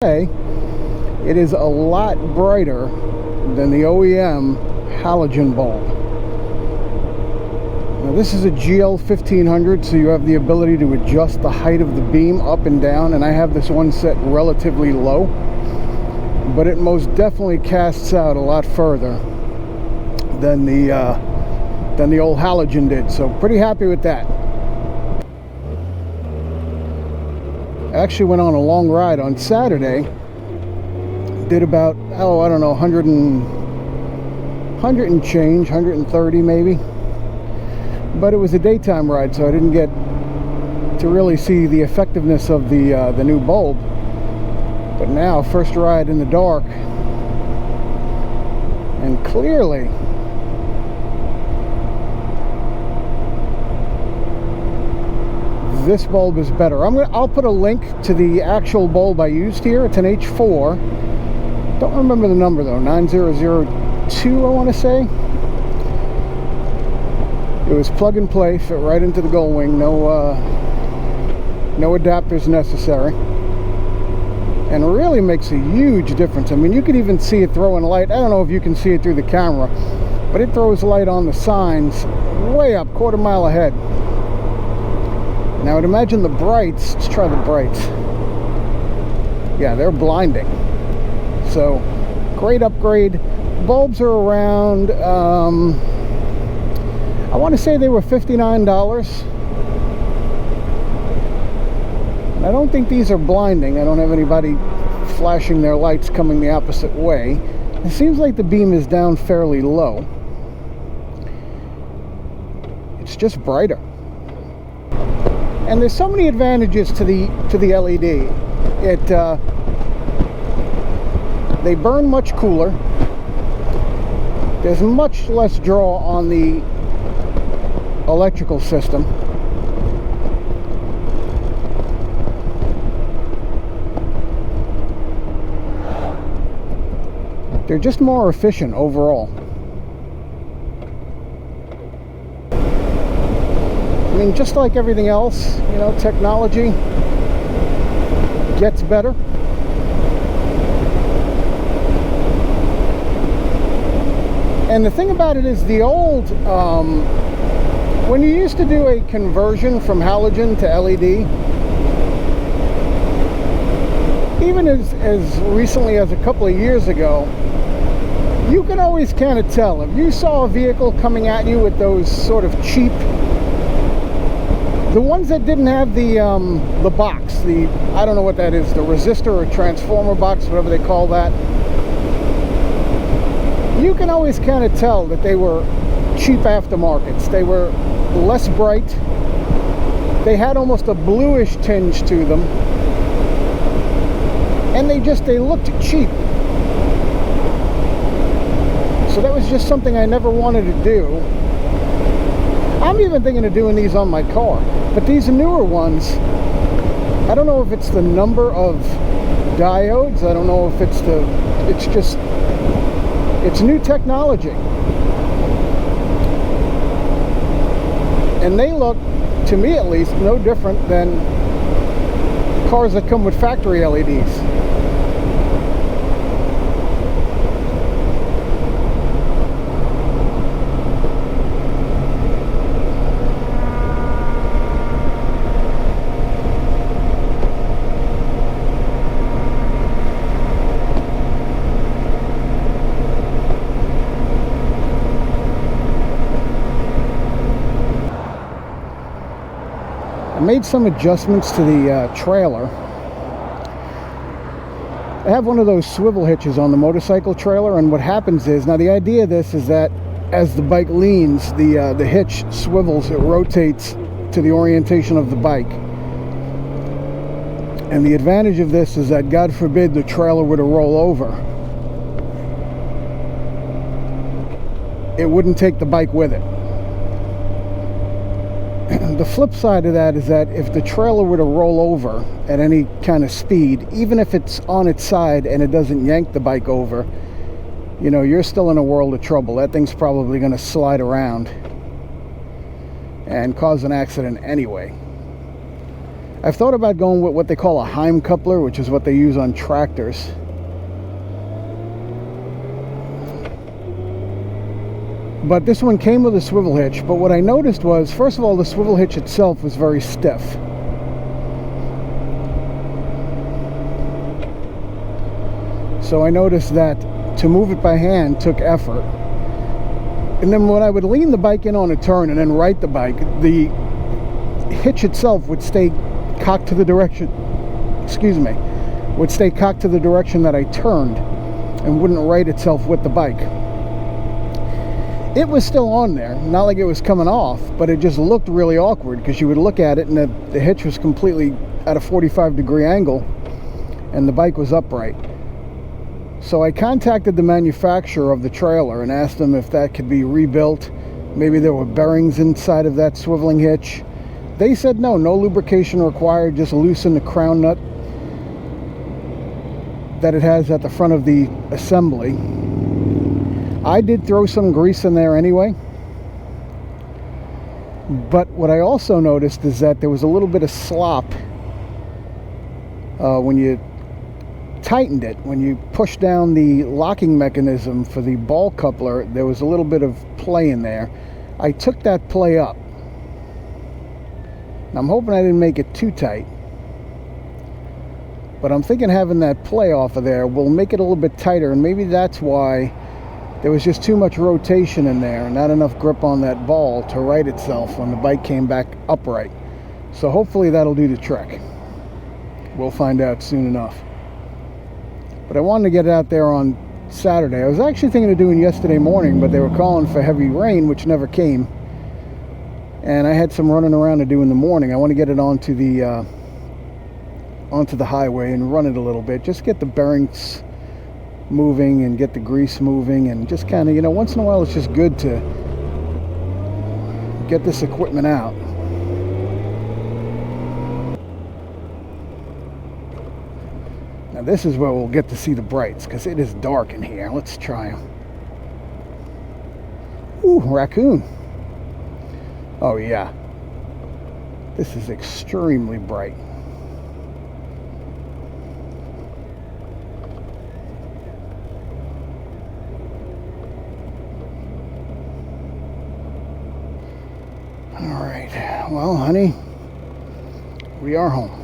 It is a lot brighter than the OEM halogen bulb. Now this is a GL 1500, so you have the ability to adjust the height of the beam up and down, and I have this one set relatively low, but it most definitely casts out a lot further than the old halogen did, so pretty happy with that. I actually went on a long ride on Saturday, did about, oh, I don't know, 100 and change, 130 maybe, but it was a daytime ride, so I didn't get to really see the effectiveness of the new bulb. But now, first ride in the dark, and clearly this bulb is better. I'll put a link to the actual bulb I used here. It's an H4. Don't remember the number though. 9002, I want to say. It was plug and play, fit right into the Goldwing. No adapters necessary. And it really makes a huge difference. I mean, you can even see it throwing light. I don't know if you can see it through the camera, but it throws light on the signs way up, quarter mile ahead. Now, I would imagine the brights, let's try the brights. Yeah, they're blinding. So, great upgrade. Bulbs are around, I want to say they were $59. And I don't think these are blinding. I don't have anybody flashing their lights coming the opposite way. It seems like the beam is down fairly low. It's just brighter. And there's so many advantages to the LED. They burn much cooler. There's much less draw on the electrical system. They're just more efficient overall. I mean, just like everything else, you know, technology gets better. And the thing about it is the old, when you used to do a conversion from halogen to LED, even as recently as a couple of years ago, you can always kind of tell. If you saw a vehicle coming at you with those sort of cheap, the ones that didn't have the box, I don't know what that is, the resistor or transformer box, whatever they call that, you can always kind of tell that they were cheap aftermarkets. They were less bright. They had almost a bluish tinge to them. And they looked cheap. So that was just something I never wanted to do. I'm even thinking of doing these on my car. But these newer ones, I don't know if it's the number of diodes. I don't know if it's it's new technology. And they look, to me at least, no different than cars that come with factory LEDs. I made some adjustments to the trailer. I have one of those swivel hitches on the motorcycle trailer, and what happens is, now the idea of this is that as the bike leans, the hitch swivels, it rotates to the orientation of the bike. And the advantage of this is that, God forbid, the trailer were to roll over, it wouldn't take the bike with it. The flip side of that is that if the trailer were to roll over at any kind of speed, even if it's on its side and it doesn't yank the bike over, you know, you're still in a world of trouble. That thing's probably going to slide around and cause an accident anyway. I've thought about going with what they call a Heim coupler, which is what they use on tractors. But this one came with a swivel hitch. But what I noticed was, first of all, the swivel hitch itself was very stiff. So I noticed that to move it by hand took effort. And then when I would lean the bike in on a turn and then right the bike, the hitch itself would stay cocked to the direction, would stay cocked to the direction that I turned and wouldn't right itself with the bike. It was still on there, not like it was coming off, but it just looked really awkward because you would look at it and the hitch was completely at a 45-degree angle and the bike was upright. So I contacted the manufacturer of the trailer and asked them if that could be rebuilt. Maybe there were bearings inside of that swiveling hitch. They said no lubrication required, just loosen the crown nut that it has at the front of the assembly. I did throw some grease in there anyway. But what I also noticed is that there was a little bit of slop when you tightened it. When you pushed down the locking mechanism for the ball coupler, there was a little bit of play in there. I took that play up. I'm hoping I didn't make it too tight, but I'm thinking having that play off of there will make it a little bit tighter, and maybe that's why there was just too much rotation in there and not enough grip on that ball to right itself when the bike came back upright. So hopefully that'll do the trick. We'll find out soon enough. But I wanted to get it out there on Saturday. I was actually thinking of doing yesterday morning, but they were calling for heavy rain, which never came. And I had some running around to do in the morning. I want to get it onto the highway and run it a little bit. Just get the bearings moving and get the grease moving, and just kind of, you know, once in a while it's just good to get this equipment out. Now this is where we'll get to see the brights, because it is dark in here. Let's try them. Ooh, raccoon. Oh yeah, this is extremely bright. All right, well honey, we are home.